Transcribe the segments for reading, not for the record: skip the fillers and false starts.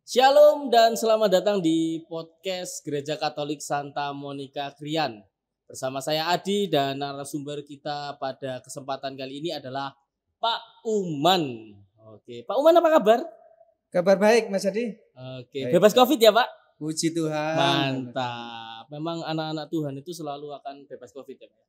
Shalom dan selamat datang di podcast Gereja Katolik Santa Monica Krian. Bersama saya Adi dan narasumber kita pada kesempatan kali ini adalah Pak Uman. Oke, Pak Uman apa kabar? Kabar baik Mas Adi. Oke, Baik, bebas baik. Covid ya Pak? Puji Tuhan. Mantap. Memang anak-anak Tuhan itu selalu akan bebas Covid ya Pak?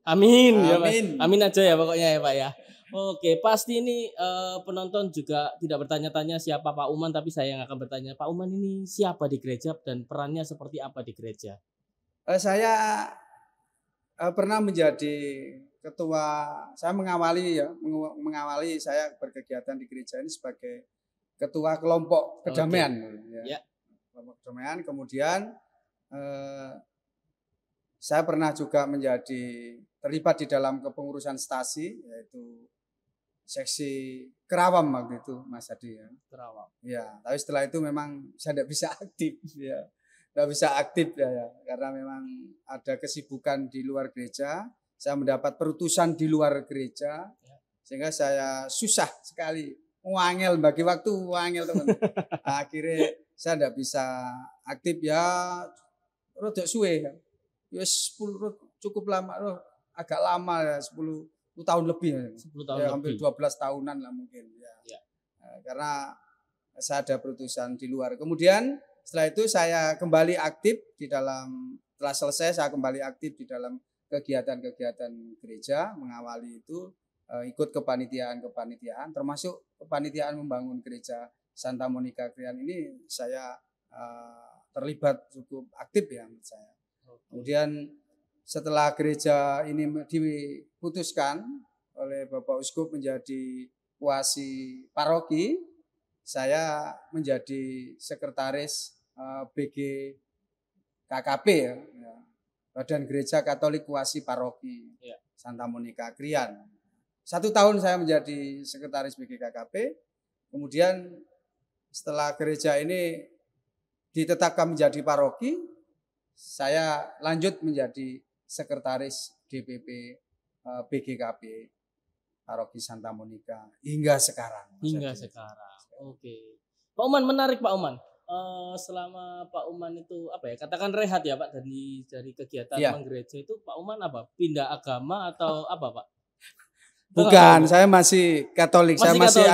Amin. Ya, Pak. Amin. Amin aja ya pokoknya ya Pak ya. Oke, pasti ini penonton juga tidak bertanya-tanya siapa Pak Uman, tapi saya yang akan bertanya, Pak Uman ini siapa di gereja dan perannya seperti apa di gereja? Saya pernah menjadi ketua, saya mengawali saya berkegiatan di gereja ini sebagai ketua kelompok kedamaian. Ya. Kelompok kedamaian. Kemudian saya pernah juga menjadi terlibat di dalam kepengurusan stasi, yaitu seksi Kerawam waktu itu Mas Adi ya. Kerawang. Ya, tapi setelah itu memang saya tidak bisa aktif ya. Tidak bisa aktif ya, karena memang ada kesibukan di luar gereja. Saya mendapat perutusan di luar gereja, sehingga saya susah sekali, wangel bagi waktu, wangel teman. Akhirnya saya tidak bisa aktif ya, rodok suwe ya. Ya 10 cukup lama, agak lama ya, 10 tahun lebih ya. 10 tahun ya, lebih. hampir 12 tahunan lah mungkin ya. Karena saya ada perutusan di luar. Kemudian setelah itu saya kembali aktif di dalam, setelah selesai saya kembali aktif di dalam kegiatan-kegiatan gereja, mengawali itu ikut kepanitiaan, termasuk kepanitiaan membangun gereja Santa Monica Krian ini saya terlibat cukup aktif ya menurut saya. Kemudian setelah gereja ini diputuskan oleh Bapak Uskup menjadi kuasi paroki, saya menjadi sekretaris BG KKP ya, Badan Gereja Katolik Kuasi Paroki Santa Monica Krian. 1 tahun saya menjadi sekretaris BG KKP, kemudian setelah gereja ini ditetapkan menjadi paroki, saya lanjut menjadi sekretaris DPP BGKP Paroki Santa Monica hingga sekarang. Sekarang. Oke. Pak Uman, menarik Pak Uman. Selama Pak Uman itu apa ya? Katakan rehat ya Pak dari kegiatan menggereja itu, Pak Uman apa? Pindah agama atau apa Pak? Bukan, saya masih Katolik. Saya masih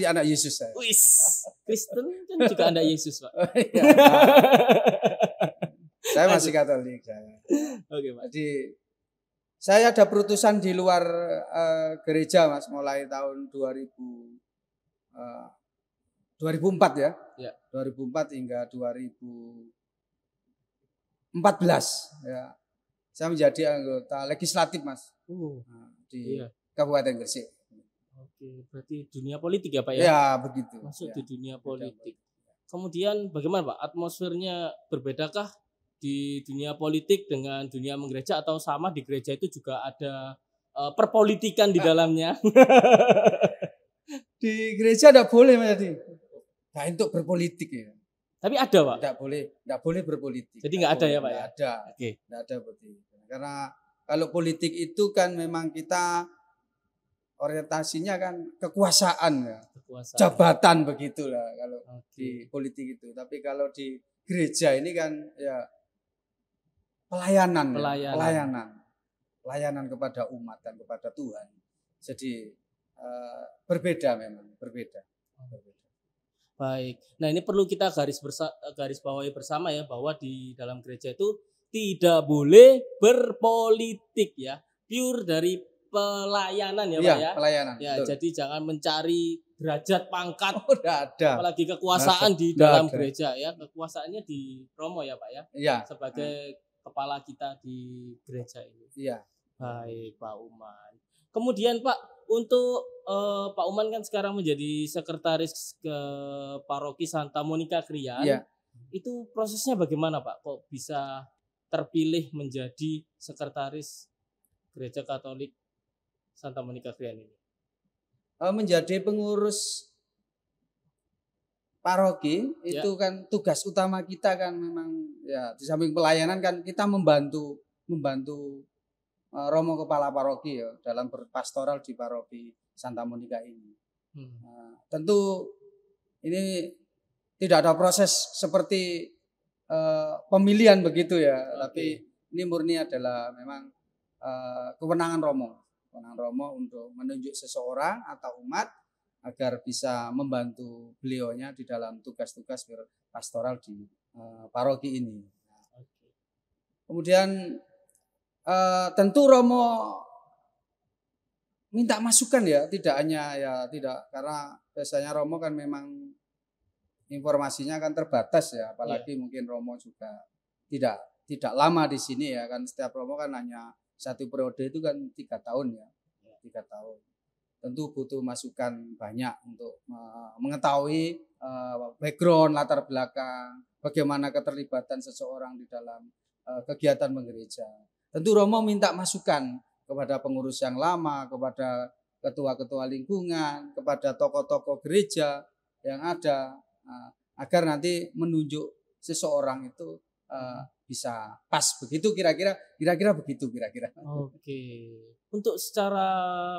anak Yesus saya. Wis, Kristen kan juga anak Yesus Pak. Saya masih Katolik saya. Oke Pak. Jadi saya ada perutusan di luar gereja Mas, mulai tahun 2004 ya. 2004 hingga 2014 ya. Saya menjadi anggota legislatif Mas. Di Kabupaten Gresik. Oke, berarti dunia politik ya Pak ya? Ya, begitu. Masuk di dunia politik. Kemudian bagaimana Pak? Atmosfernya berbedakah di dunia politik dengan dunia menggereja, atau sama di gereja itu juga ada perpolitikan di dalamnya? Di gereja tidak boleh Mas Adi. Nah, untuk berpolitik ya. Tapi ada Pak? Tidak boleh berpolitik. Jadi nggak ada ya Pak? Nggak ada. Oke. Nggak ada politik. Karena kalau politik itu kan memang kita orientasinya kan kekuasaan ya. Jabatan begitulah kalau di politik itu. Tapi kalau di gereja ini kan ya pelayanan kepada umat dan kepada Tuhan. Jadi berbeda. Baik. Nah, ini perlu kita garis bawahi bersama ya, bahwa di dalam gereja itu tidak boleh berpolitik ya. Pure dari pelayanan ya Pak ya. Pelayanan. Ya, betul. Jadi jangan mencari derajat pangkat, ada. apalagi kekuasaan di dalam gereja ya. Kekuasaannya di promo ya Pak ya. Iya. Sebagai kepala kita di gereja ini. Iya. Baik Pak Uman. Kemudian Pak, untuk Pak Uman kan sekarang menjadi sekretaris ke Paroki Santa Monica Krian. Iya. Itu prosesnya bagaimana Pak? Kok bisa terpilih menjadi sekretaris Gereja Katolik Santa Monica Krian ini? Menjadi pengurus paroki itu kan tugas utama kita kan memang ya, di samping pelayanan kan kita membantu Romo Kepala Paroki ya dalam berpastoral di Paroki Santa Monica ini. Tentu ini tidak ada proses seperti pemilihan begitu ya. Tapi ini murni adalah memang kewenangan Romo. Kewenangan Romo untuk menunjuk seseorang atau umat agar bisa membantu beliaunya di dalam tugas-tugas pastoral di paroki ini. Kemudian tentu Romo minta masukan ya, tidak hanya ya tidak, karena biasanya Romo kan memang informasinya kan terbatas ya, apalagi mungkin Romo juga tidak lama di sini ya kan, setiap Romo kan hanya satu periode itu kan 3 tahun ya, 3 tahun. Tentu butuh masukan banyak untuk mengetahui background, latar belakang, bagaimana keterlibatan seseorang di dalam kegiatan menggereja. Tentu Romo minta masukan kepada pengurus yang lama, kepada ketua-ketua lingkungan, kepada tokoh-tokoh gereja yang ada, agar nanti menunjuk seseorang itu bisa pas begitu kira-kira begitu kira-kira. Oke. Untuk secara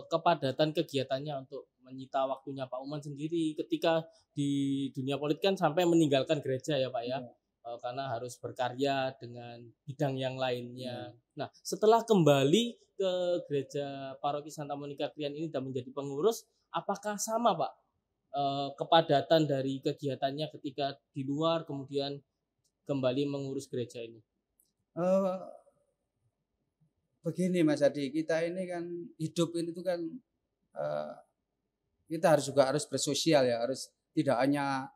kepadatan kegiatannya untuk menyita waktunya Pak Uman sendiri ketika di dunia politik kan sampai meninggalkan gereja ya Pak ya. Karena harus berkarya dengan bidang yang lainnya. Nah, setelah kembali ke gereja Paroki Santa Monica Krian ini dan menjadi pengurus, apakah sama Pak kepadatan dari kegiatannya ketika di luar kemudian kembali mengurus gereja ini? Begini Mas Adi, kita ini kan hidup ini tuh kan kita harus bersosial ya, harus tidak hanya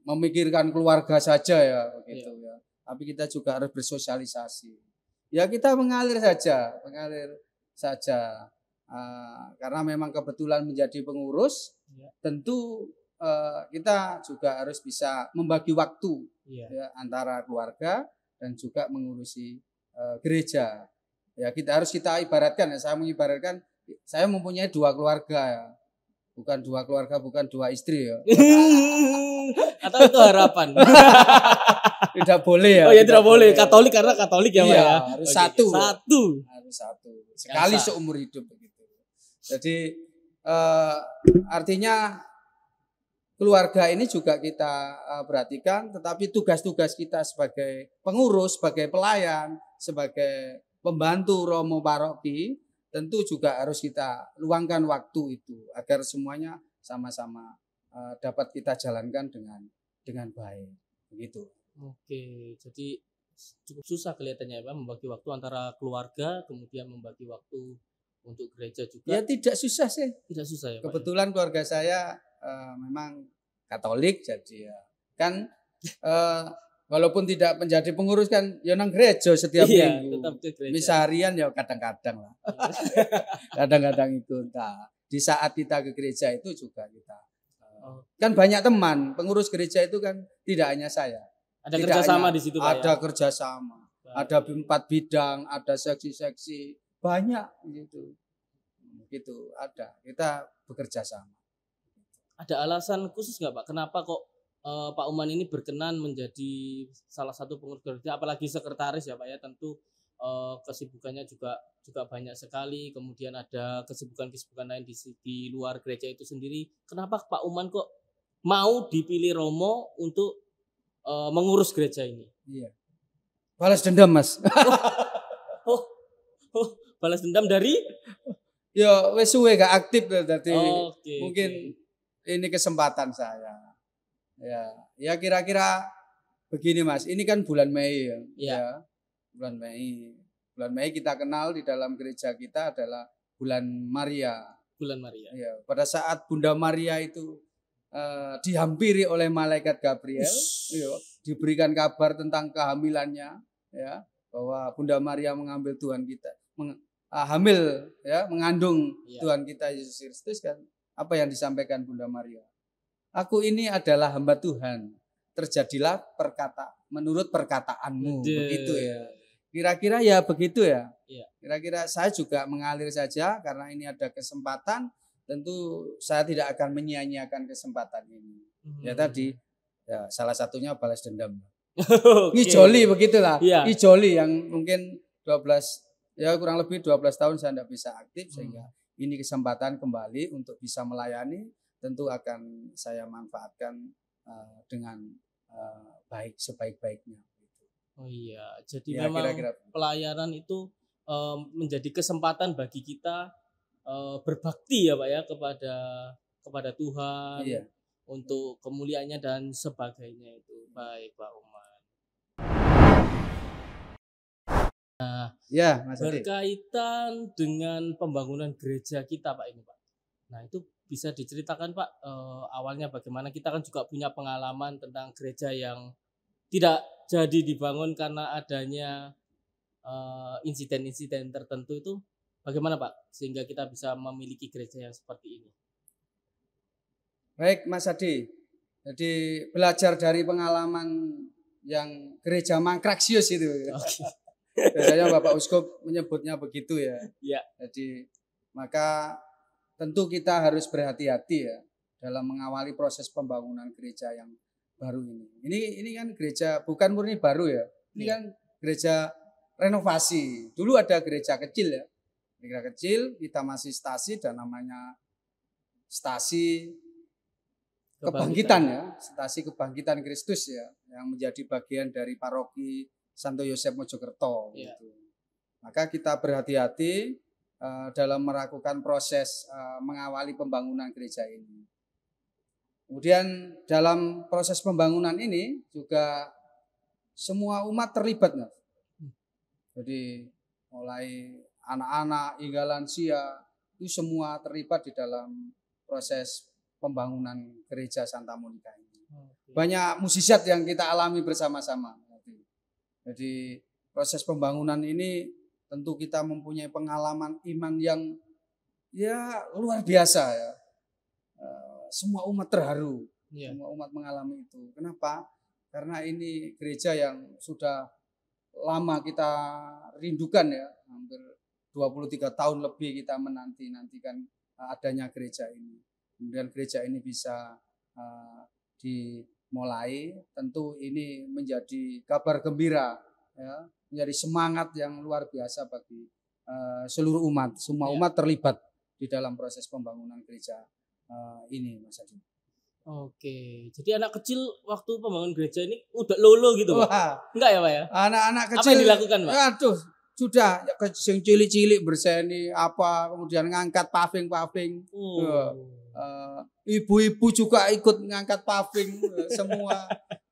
memikirkan keluarga saja ya begitu ya. Tapi kita juga harus bersosialisasi. Ya kita mengalir saja. Karena memang kebetulan menjadi pengurus, tentu kita juga harus bisa membagi waktu ya, antara keluarga dan juga mengurusi gereja. Ya kita ibaratkan ya, saya mengibaratkan saya mempunyai 2 keluarga ya. Bukan 2 keluarga, bukan 2 istri ya. Atau itu harapan? Tidak boleh ya. Oh ya tidak boleh. Katolik karena Katolik ya Pak ya. Harus satu. Harus satu. Sekali seumur hidup begitu. Jadi artinya keluarga ini juga kita perhatikan, tetapi tugas-tugas kita sebagai pengurus, sebagai pelayan, sebagai pembantu Romo Paroki tentu juga harus kita luangkan waktu itu agar semuanya sama-sama dapat kita jalankan dengan baik begitu. Oke, jadi cukup susah kelihatannya Pak membagi waktu antara keluarga kemudian membagi waktu untuk gereja juga. Ya tidak susah sih. Tidak susah ya Pak. Kebetulan keluarga saya memang Katolik, jadi ya kan walaupun tidak menjadi pengurus kan ya nang gereja setiap minggu. Tetap ke gereja. Misa harian ya kadang-kadang lah. Kadang-kadang ikut. Nah, di saat kita ke gereja itu juga kita kan banyak teman. Pengurus gereja itu kan tidak hanya saya. Ada kerjasama di situ Pak. Ada kerjasama. Ada 4 bidang, ada seksi-seksi, banyak gitu. Gitu ada. Kita bekerja sama. Ada alasan khusus nggak Pak? Kenapa kok Pak Uman ini berkenan menjadi salah satu pengurus gereja, apalagi sekretaris ya Pak ya, tentu kesibukannya juga banyak sekali, kemudian ada kesibukan-kesibukan lain di luar gereja itu sendiri. Kenapa Pak Uman kok mau dipilih Romo untuk mengurus gereja ini? Iya. Balas dendam Mas. Balas dendam dari? Ya wes suwe gak aktif berarti. Mungkin ini kesempatan saya. Ya kira-kira begini Mas, ini kan bulan Mei ya. Ya. Bulan Mei. Bulan Mei kita kenal di dalam gereja kita adalah bulan Maria. Bulan Maria. Ya, pada saat Bunda Maria itu dihampiri oleh malaikat Gabriel, diberikan kabar tentang kehamilannya, ya, bahwa Bunda Maria mengambil Tuhan kita, hamil, ya, mengandung Tuhan kita Yesus Kristus kan. Apa yang disampaikan Bunda Maria? Aku ini adalah hamba Tuhan. Terjadilah menurut perkataanmu. Begitu ya. Kira-kira ya begitu ya. Kira-kira saya juga mengalir saja karena ini ada kesempatan. Tentu saya tidak akan menyia-nyiakan kesempatan ini. Ya tadi ya salah satunya balas dendam. Ijoli begitulah. Ijoli yang mungkin 12 ya kurang lebih 12 tahun saya tidak bisa aktif sehingga ini kesempatan kembali untuk bisa melayani. Tentu akan saya manfaatkan dengan baik sebaik-baiknya. Oh iya, jadi Ya, memang kira-kira. pelayanan itu menjadi kesempatan bagi kita berbakti ya Pak ya kepada Tuhan Iya. untuk kemuliaannya dan sebagainya itu. Baik Pak Umar. Ya, Mas Adi. Berkaitan dengan pembangunan gereja kita Pak ini Pak. Nah itu bisa diceritakan Pak awalnya bagaimana, kita kan juga punya pengalaman tentang gereja yang tidak jadi dibangun karena adanya insiden-insiden tertentu itu, bagaimana Pak sehingga kita bisa memiliki gereja yang seperti ini? Baik Mas Adi, jadi belajar dari pengalaman yang gereja Mangkraksius itu. Oke. Biasanya Bapak Uskup menyebutnya begitu ya. Ya. Jadi maka tentu kita harus berhati-hati ya dalam mengawali proses pembangunan gereja yang baru ini. Ini kan gereja bukan murni baru ya. Ini kan gereja renovasi. Dulu ada gereja kecil ya. Gereja kecil, kita masih stasi dan namanya stasi kebangkitan ya. Stasi kebangkitan Kristus ya, yang menjadi bagian dari paroki Santo Yosef Mojokerto. Ya. Gitu. Maka kita berhati-hati dalam melakukan proses mengawali pembangunan gereja ini. Kemudian dalam proses pembangunan ini juga semua umat terlibat. Jadi mulai anak-anak hingga lansia itu semua terlibat di dalam proses pembangunan gereja Santa Monica ini. Banyak mukjizat yang kita alami bersama-sama. Jadi proses pembangunan ini tentu kita mempunyai pengalaman iman yang ya luar biasa ya. Semua umat terharu, semua umat mengalami itu. Kenapa? Karena ini gereja yang sudah lama kita rindukan ya, hampir 23 tahun lebih kita menantikan adanya gereja ini. Kemudian gereja ini bisa dimulai, tentu ini menjadi kabar gembira ya, menjadi semangat yang luar biasa bagi seluruh umat. Semua umat terlibat di dalam proses pembangunan gereja ini, Mas Adi. Oke, jadi anak kecil waktu pembangunan gereja ini udah lolo gitu Pak? Wah, enggak ya Pak ya? Anak-anak kecil. Apa yang dilakukan Pak? Aduh, sudah yang cilik-cilik berseni apa, kemudian ngangkat paving. Ibu-ibu juga ikut ngangkat paving,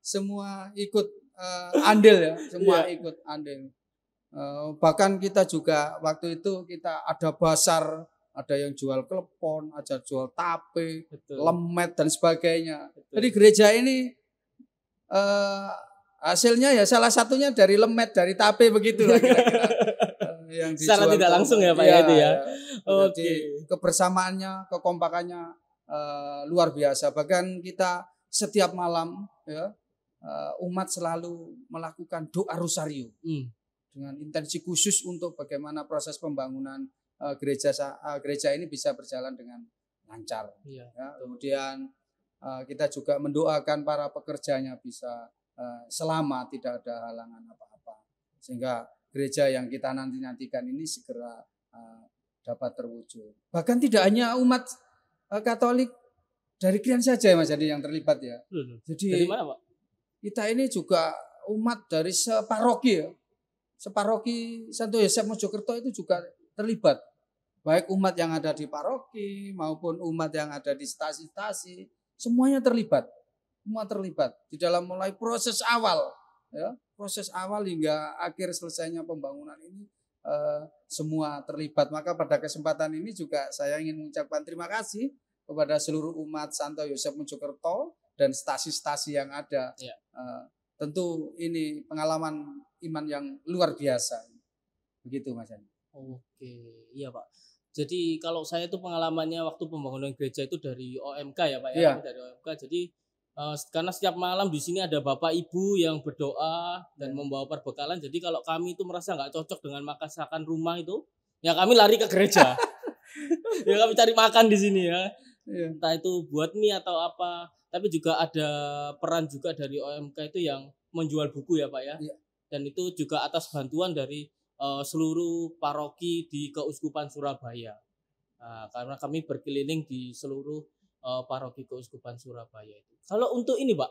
semua ikut andil ya, semua ikut andil. Bahkan kita juga waktu itu kita ada basar, ada yang jual klepon, ada jual tape, lemet dan sebagainya. Jadi gereja ini hasilnya ya salah satunya dari lemet, dari tape begitu lah kira-kira. Yang secara tidak langsung ya Pak ya itu ya. Jadi kebersamaannya, kekompakannya luar biasa. Bahkan kita setiap malam ya umat selalu melakukan doa rosario dengan intensi khusus untuk bagaimana proses pembangunan gereja ini bisa berjalan dengan lancar. Ya, kemudian kita juga mendoakan para pekerjanya bisa selamat, tidak ada halangan apa-apa, sehingga gereja yang kita nantikan ini segera dapat terwujud. Bahkan tidak hanya umat Katolik dari Krian saja Mas Adi yang terlibat ya. Jadi dari mana Pak? Kita ini juga umat dari separoki ya. Separoki Santo Yosef Mojokerto itu juga terlibat. Baik umat yang ada di paroki maupun umat yang ada di stasi-stasi, semuanya terlibat. Semua terlibat di dalam mulai proses awal ya, proses awal hingga akhir selesainya pembangunan ini semua terlibat. Maka pada kesempatan ini juga saya ingin mengucapkan terima kasih kepada seluruh umat Santo Yosef Mojokerto dan stasi-stasi yang ada. Tentu ini pengalaman iman yang luar biasa. Begitu Mas Andi. Oke, iya Pak. Jadi kalau saya itu pengalamannya waktu pembangunan gereja itu dari OMK ya Pak ya, dari OMK. Jadi karena setiap malam di sini ada Bapak Ibu yang berdoa dan membawa perbekalan. Jadi kalau kami itu merasa nggak cocok dengan masakan rumah itu, ya kami lari ke gereja. Ya kami cari makan di sini ya. Entah itu buat mie atau apa. Tapi juga ada peran juga dari OMK itu yang menjual buku ya Pak ya. Dan itu juga atas bantuan dari seluruh paroki di Keuskupan Surabaya. Karena kami berkeliling di seluruh Paroki Keuskupan Surabaya itu. Kalau untuk ini Pak,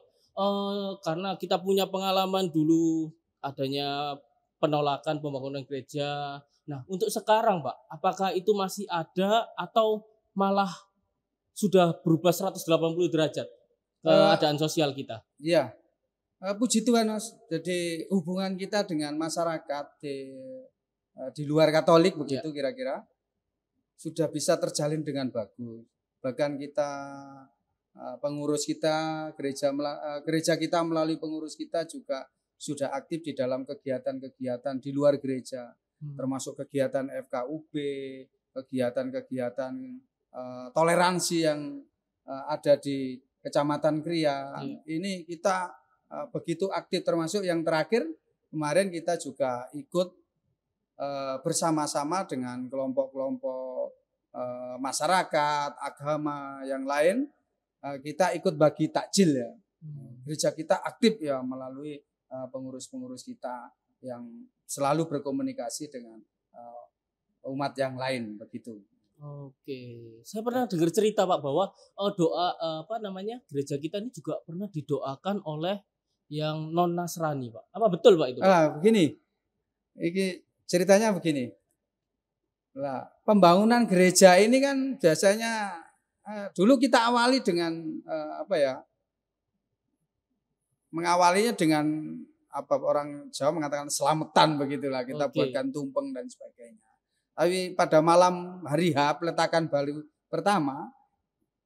karena kita punya pengalaman dulu adanya penolakan pembangunan gereja. Nah, untuk sekarang Pak, apakah itu masih ada atau malah sudah berubah 180 derajat keadaan sosial kita? Iya, puji Tuhan Mas. Jadi hubungan kita dengan masyarakat di luar Katolik begitu kira-kira sudah bisa terjalin dengan bagus. Bahkan kita pengurus kita gereja kita melalui pengurus kita juga sudah aktif di dalam kegiatan-kegiatan di luar gereja, termasuk kegiatan FKUB, kegiatan-kegiatan toleransi yang ada di Kecamatan Krian. Ini kita begitu aktif, termasuk yang terakhir kemarin kita juga ikut bersama-sama dengan kelompok-kelompok masyarakat, agama yang lain, kita ikut bagi takjil ya. Gereja kita aktif ya melalui pengurus-pengurus kita yang selalu berkomunikasi dengan umat yang lain begitu. Oke, saya pernah dengar cerita Pak bahwa doa gereja kita ini juga pernah didoakan oleh yang non Nasrani Pak. Apa betul Pak itu? Begini, ini ceritanya begini. Nah, pembangunan gereja ini kan biasanya dulu kita awali dengan mengawalinya dengan orang Jawa mengatakan selamatan begitulah, kita buatkan tumpeng dan sebagainya. Tapi pada malam hari H peletakan batu pertama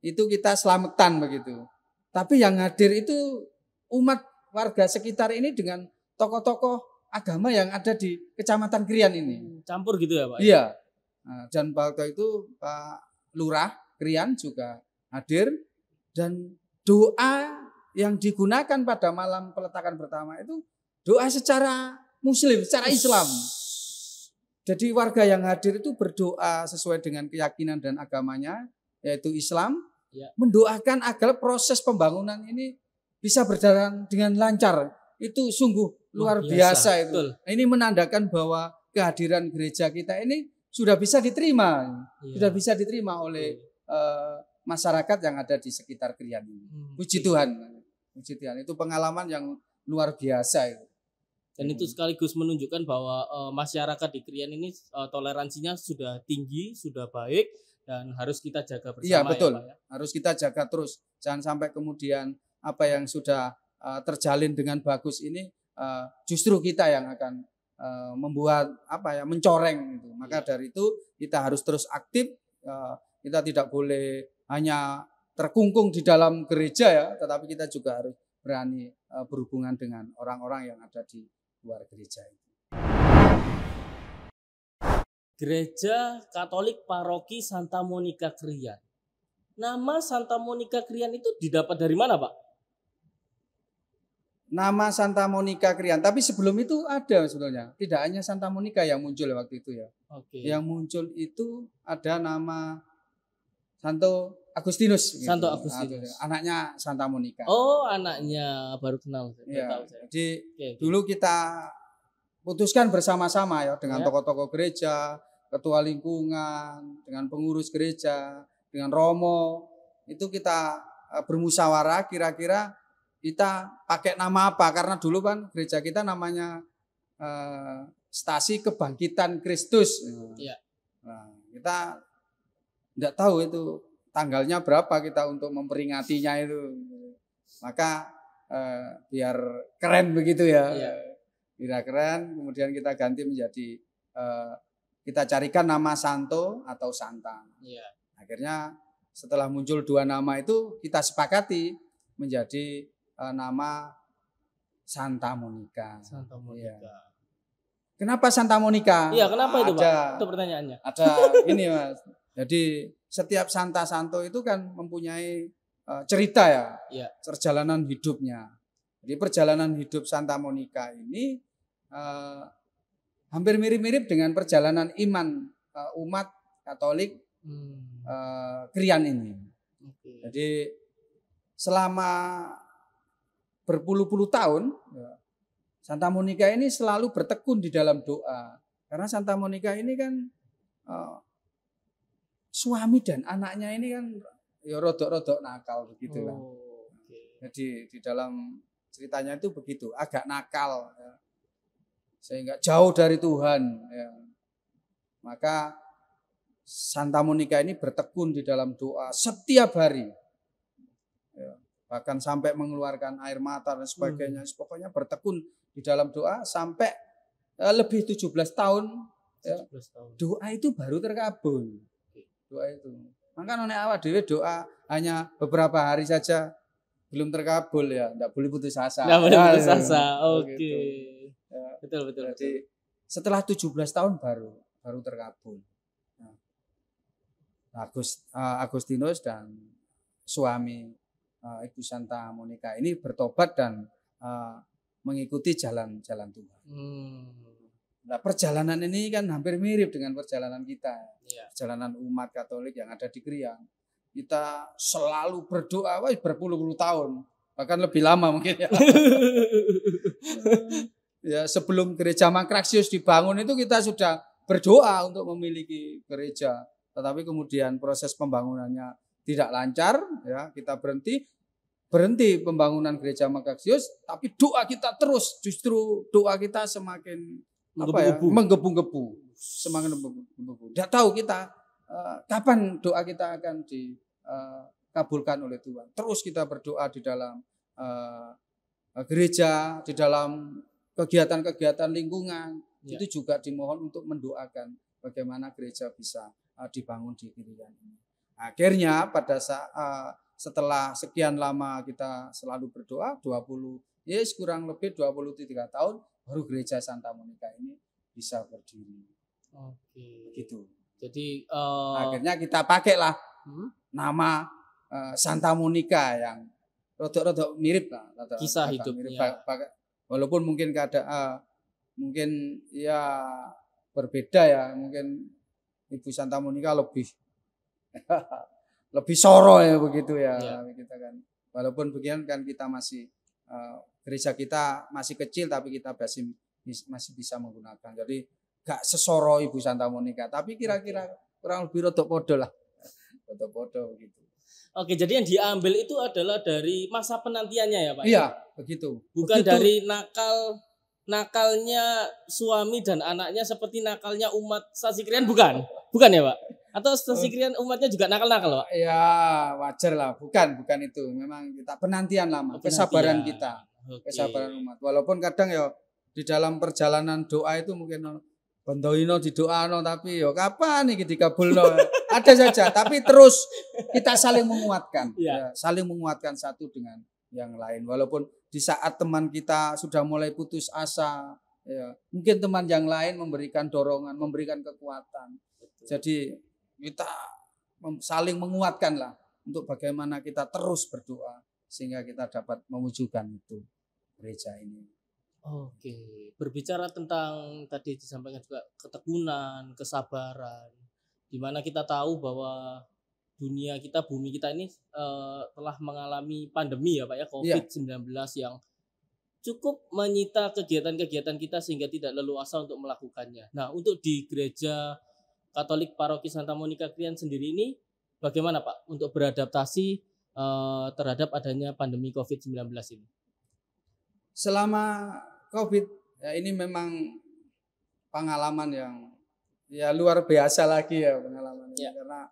itu kita selamatan begitu. Tapi yang hadir itu umat warga sekitar ini dengan tokoh-tokoh agama yang ada di Kecamatan Krian ini. Campur gitu ya Pak? Iya. Dan waktu itu Pak Lurah Krian juga hadir, dan doa yang digunakan pada malam peletakan pertama itu doa secara Muslim, secara Islam. Jadi warga yang hadir itu berdoa sesuai dengan keyakinan dan agamanya, yaitu Islam, mendoakan agar proses pembangunan ini bisa berjalan dengan lancar. Itu sungguh luar biasa itu. Betul. Ini menandakan bahwa kehadiran gereja kita ini sudah bisa diterima, sudah bisa diterima oleh masyarakat yang ada di sekitar Krian ini. Puji Tuhan, puji Tuhan. Itu pengalaman yang luar biasa itu. Dan itu sekaligus menunjukkan bahwa masyarakat di Krian ini toleransinya sudah tinggi, sudah baik, dan harus kita jaga bersama. Iya betul, ya, Pak, ya? Harus kita jaga terus. Jangan sampai kemudian apa yang sudah terjalin dengan bagus ini justru kita yang akan membuat mencoreng itu. Maka dari itu kita harus terus aktif. Kita tidak boleh hanya terkungkung di dalam gereja ya, tetapi kita juga harus berani berhubungan dengan orang-orang yang ada di luar gereja itu. Gereja Katolik Paroki Santa Monica Krian. Nama Santa Monica Krian itu didapat dari mana, Pak? Nama Santa Monica Krian, tapi sebelum itu ada sebetulnya. Tidak hanya Santa Monica yang muncul waktu itu ya. Yang muncul itu ada nama Santo Agustinus. Santo Agustinus. Anaknya Santa Monica. Oh, anaknya, baru kenal. Ya, jadi dulu kita putuskan bersama-sama ya dengan tokoh-tokoh gereja, ketua lingkungan, dengan pengurus gereja, dengan romo. Itu kita bermusyawarah kira-kira kita pakai nama apa, karena dulu kan gereja kita namanya Stasi Kebangkitan Kristus. Nah, kita tidak tahu itu tanggalnya berapa kita untuk memperingatinya itu. Maka biar keren begitu ya. Biar keren, kemudian kita ganti menjadi kita carikan nama Santo atau Santa. Akhirnya setelah muncul dua nama itu kita sepakati menjadi nama Santa Monica. Santa Monica. Kenapa Santa Monica? Iya, kenapa itu, Pak? Itu pertanyaannya. Ada ini, Mas. Jadi setiap santo itu kan mempunyai cerita ya, perjalanan hidupnya. Jadi perjalanan hidup Santa Monica ini hampir mirip-mirip dengan perjalanan iman umat Katolik Krian ini. Jadi selama berpuluh-puluh tahun Santa Monica ini selalu bertekun di dalam doa. Karena Santa Monica ini kan suami dan anaknya ini kan ya rodok-rodok nakal begitulah. Okay. Jadi di dalam ceritanya itu begitu, agak nakal ya. Sehingga jauh dari Tuhan ya. Maka Santa Monica ini bertekun di dalam doa setiap hari ya. Bahkan sampai mengeluarkan air mata dan sebagainya. Pokoknya bertekun di dalam doa sampai lebih 17 tahun ya. 17 tahun. Doa itu baru terkabul. Doa itu. Maka nek awak dhewe doa hanya beberapa hari saja belum terkabul ya, enggak boleh putus asa. Enggak boleh putus asa. Oke. Gitu. Ya. Betul. Jadi setelah 17 tahun baru terkabul. Nah, Agustinus dan suami Ibu Santa Monica ini bertobat dan mengikuti jalan Tuhan. Nah, perjalanan ini kan hampir mirip dengan perjalanan kita. Ya. Perjalanan umat Katolik yang ada di Krian. Kita selalu berdoa berpuluh-puluh tahun, bahkan lebih lama mungkin ya. Ya, sebelum gereja Mankraxius dibangun itu kita sudah berdoa untuk memiliki gereja. Tetapi kemudian proses pembangunannya tidak lancar, ya, kita berhenti pembangunan gereja Mankraxius, tapi doa kita terus, justru doa kita semakin menggebu-gebu, semakin menggebu-gebu. Tidak tahu kita kapan doa kita akan dikabulkan oleh Tuhan. Terus kita berdoa di dalam gereja, di dalam kegiatan-kegiatan lingkungan, ya. Itu juga dimohon untuk mendoakan bagaimana gereja bisa dibangun di Krian ini. Akhirnya pada saat setelah sekian lama kita selalu berdoa, kurang lebih 23 tahun, baru gereja Santa Monica ini bisa berdiri. Oke. Gitu. Jadi akhirnya kita pakailah nama Santa Monica yang rodok-rodok mirip lah. Kisah hidupnya. Walaupun mungkin mungkin ya berbeda ya, mungkin Ibu Santa Monica lebih soro ya begitu ya. Kita kan. Walaupun begini kan kita masih gereja kita masih kecil tapi kita masih bisa menggunakan. Jadi gak sesoro Ibu Santa Monica, tapi kira-kira kurang lebih rodok podo lah. Rodok podo begitu. Oke, jadi yang diambil itu adalah dari masa penantiannya ya Pak? Iya, begitu. Bukan begitu. Dari nakalnya suami dan anaknya seperti nakalnya umat Stasi Krian, bukan? Bukan ya Pak? Atau Stasi Krian umatnya juga nakal-nakal Pak? Ya wajar lah, bukan itu. Memang kita penantian lama, kesabaran kita. Kesabaran umat. Walaupun kadang ya di dalam perjalanan doa itu mungkin bendoino didoano tapi yo kapan iki dikabulno. Ada saja, tapi terus kita saling menguatkan. Ya, saling menguatkan satu dengan yang lain. Walaupun di saat teman kita sudah mulai putus asa, ya, mungkin teman yang lain memberikan dorongan, memberikan kekuatan. Betul. Jadi kita saling menguatkan lah untuk bagaimana kita terus berdoa sehingga kita dapat mewujudkan itu gereja ini. Oke, berbicara tentang tadi disampaikan juga ketekunan, kesabaran, di mana kita tahu bahwa dunia kita, bumi kita ini telah mengalami pandemi ya Pak ya, COVID-19 yang cukup menyita kegiatan-kegiatan kita sehingga tidak leluasa untuk melakukannya. Nah, untuk di Gereja Katolik Paroki Santa Monica Krian sendiri ini bagaimana Pak untuk beradaptasi terhadap adanya pandemi COVID-19 ini? Selama COVID ya ini memang pengalaman yang ya luar biasa lagi ya pengalaman ini, karena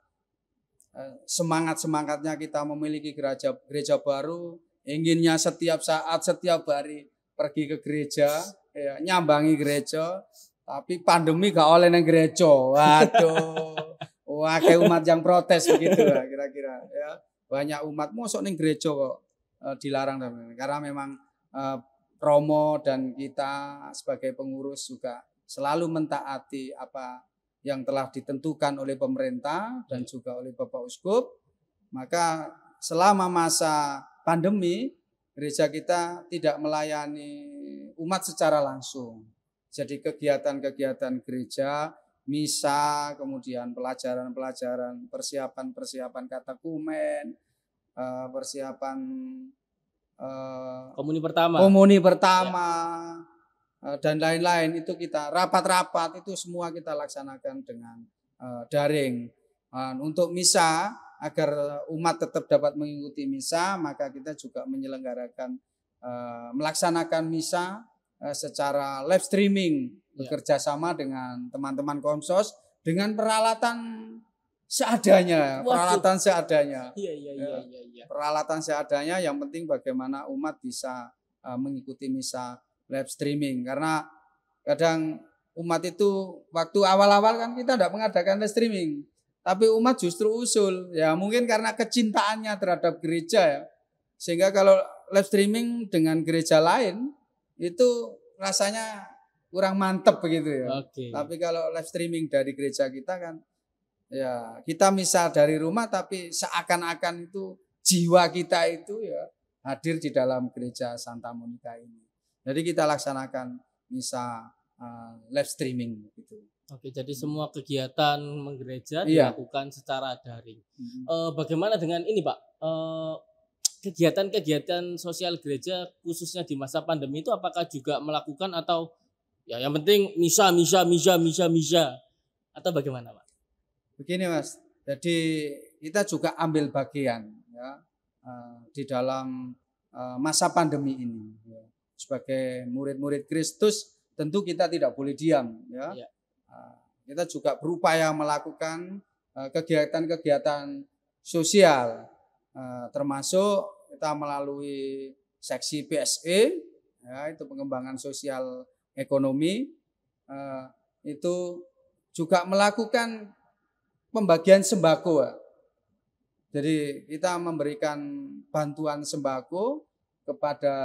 semangatnya kita memiliki gereja baru, inginnya setiap saat, setiap hari pergi ke gereja, ya, nyambangi gereja, tapi pandemi gak oleh nang gereja. Waduh, wah kayak umat yang protes begitu lah kira-kira. Ya, banyak umat mosok ning gereja kok dilarang karena memang Romo dan kita sebagai pengurus juga selalu mentaati apa yang telah ditentukan oleh pemerintah dan juga oleh Bapak Uskup. Maka selama masa pandemi, gereja kita tidak melayani umat secara langsung. Jadi kegiatan-kegiatan gereja, misa, kemudian pelajaran-pelajaran, persiapan katekumen, persiapan komuni pertama dan lain-lain itu kita rapat-rapat itu semua kita laksanakan dengan daring. Untuk misa agar umat tetap dapat mengikuti misa, maka kita juga menyelenggarakan melaksanakan misa secara live streaming, bekerja sama dengan teman-teman Komsos dengan peralatan seadanya, peralatan seadanya. Peralatan seadanya, yang penting bagaimana umat bisa mengikuti misa live streaming. Karena kadang umat itu waktu awal-awal kan kita tidak mengadakan live streaming, tapi umat justru usul, ya mungkin karena kecintaannya terhadap gereja ya, sehingga kalau live streaming dengan gereja lain itu rasanya kurang mantep begitu ya. Tapi kalau live streaming dari gereja kita kan, ya kita misa dari rumah tapi seakan-akan itu jiwa kita itu ya hadir di dalam gereja Santa Monica ini. Jadi kita laksanakan misa live streaming gitu. Oke, jadi semua kegiatan menggereja dilakukan secara daring. Bagaimana dengan ini Pak? Kegiatan-kegiatan sosial gereja khususnya di masa pandemi itu apakah juga melakukan atau ya yang penting misa atau bagaimana Pak? Begini Mas, jadi kita juga ambil bagian ya di dalam masa pandemi ini ya. Sebagai murid-murid Kristus tentu kita tidak boleh diam ya. Kita juga berupaya melakukan kegiatan-kegiatan sosial, termasuk kita melalui seksi PSE ya, itu pengembangan sosial ekonomi, itu juga melakukan pembagian sembako ya. Jadi kita memberikan bantuan sembako kepada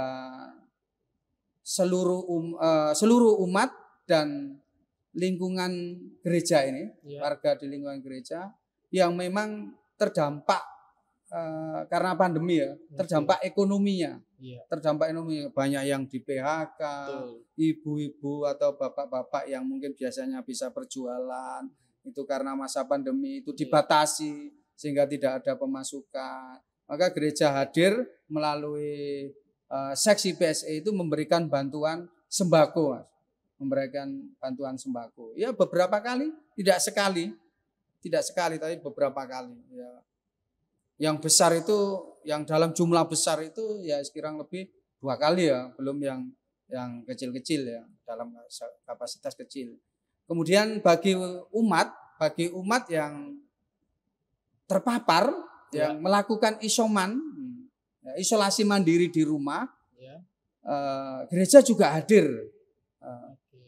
seluruh umat dan lingkungan gereja ini, warga di lingkungan gereja yang memang terdampak karena pandemi ya, terdampak ekonominya, terdampak ekonomi, banyak yang di PHK, ibu-ibu atau bapak-bapak yang mungkin biasanya bisa berjualan itu karena masa pandemi itu dibatasi sehingga tidak ada pemasukan, maka gereja hadir melalui seksi PSE itu memberikan bantuan sembako, memberikan bantuan sembako. Ya beberapa kali, tidak sekali tapi beberapa kali. Ya. Yang besar itu, yang dalam jumlah besar itu ya sekiranya lebih 2 kali ya, belum yang kecil-kecil ya, dalam kapasitas kecil. Kemudian bagi umat yang terpapar, yang melakukan isoman, isolasi mandiri di rumah, gereja juga hadir.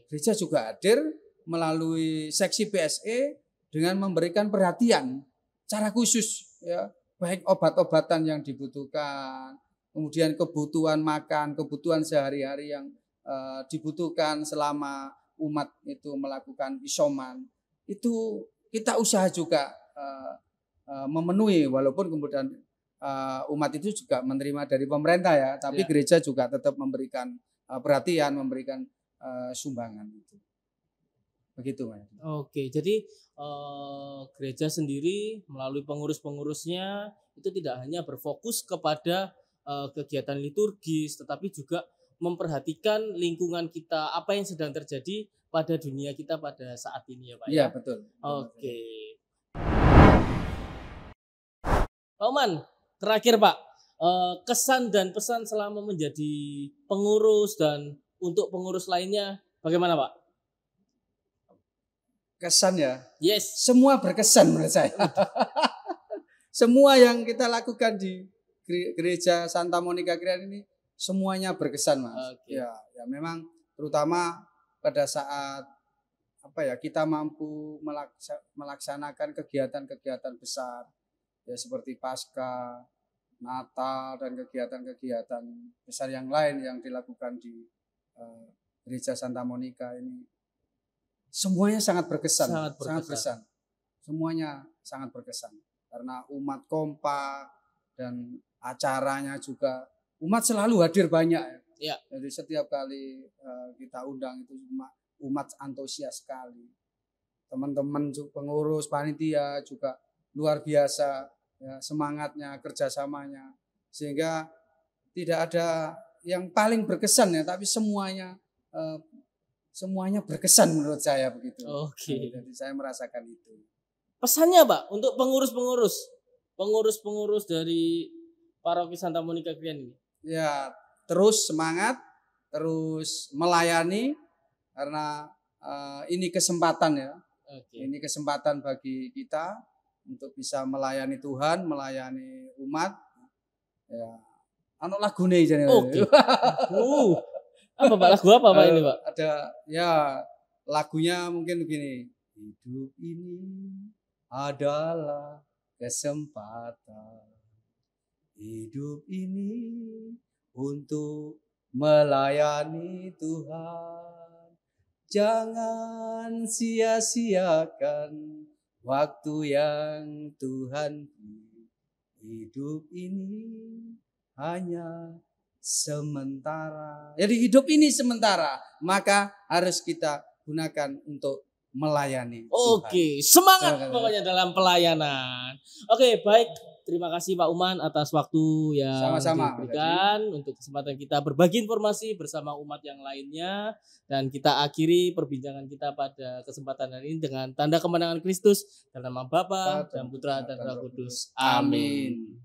Gereja juga hadir melalui seksi PSE dengan memberikan perhatian secara khusus, ya, baik obat-obatan yang dibutuhkan, kemudian kebutuhan makan, kebutuhan sehari-hari yang dibutuhkan selama umat itu melakukan isoman, itu kita usaha juga memenuhi, walaupun kemudian umat itu juga menerima dari pemerintah ya, tapi gereja juga tetap memberikan perhatian, memberikan sumbangan itu. Begitu Mas. Oke, jadi gereja sendiri melalui pengurus-pengurusnya itu tidak hanya berfokus kepada kegiatan liturgis, tetapi juga memperhatikan lingkungan kita, apa yang sedang terjadi pada dunia kita pada saat ini ya Pak. Iya, betul. Oke. Pak Oman, terakhir Pak, kesan dan pesan selama menjadi pengurus dan untuk pengurus lainnya bagaimana Pak? Kesan ya? Yes. Semua berkesan menurut saya. Semua yang kita lakukan di gereja Santa Monica Krian ini semuanya berkesan Mas. Okay. Ya memang terutama pada saat kita mampu melaksanakan kegiatan-kegiatan besar ya seperti Paskah, Natal dan kegiatan-kegiatan besar yang lain yang dilakukan di gereja Santa Monica ini. Semuanya sangat berkesan, sangat berkesan. Semuanya sangat berkesan karena umat kompak dan acaranya juga umat selalu hadir banyak. Ya. Jadi setiap kali kita undang itu umat antusias sekali. Teman-teman pengurus panitia juga luar biasa ya, semangatnya, kerjasamanya, sehingga tidak ada yang paling berkesan ya, tapi semuanya berkesan menurut saya begitu. Oke. Jadi saya merasakan itu. Pesannya Pak untuk pengurus-pengurus pengurus-pengurus dari Paroki Santa Monica Krian ini? Ya, terus semangat, terus melayani karena ini kesempatan ya. Oke. Ini kesempatan bagi kita untuk bisa melayani Tuhan, melayani umat. Ya, anu lagu nih jadi. Oke. Apa Pak, lagu apa Pak ini Pak? Ada ya lagunya mungkin begini. Hidup ini adalah kesempatan. Hidup ini untuk melayani Tuhan. Jangan sia-siakan waktu yang Tuhan beri. Hidup ini hanya sementara. Jadi hidup ini sementara, maka harus kita gunakan untuk melayani Oke, Tuhan. semangat pokoknya dalam pelayanan. Oke, baik. Terima kasih Pak Uman atas waktu yang Sama-sama, diberikan untuk kesempatan kita berbagi informasi bersama umat yang lainnya. Dan kita akhiri perbincangan kita pada kesempatan hari ini dengan tanda kemenangan Kristus dalam nama Bapa dan Putra dan Roh Kudus. Amin.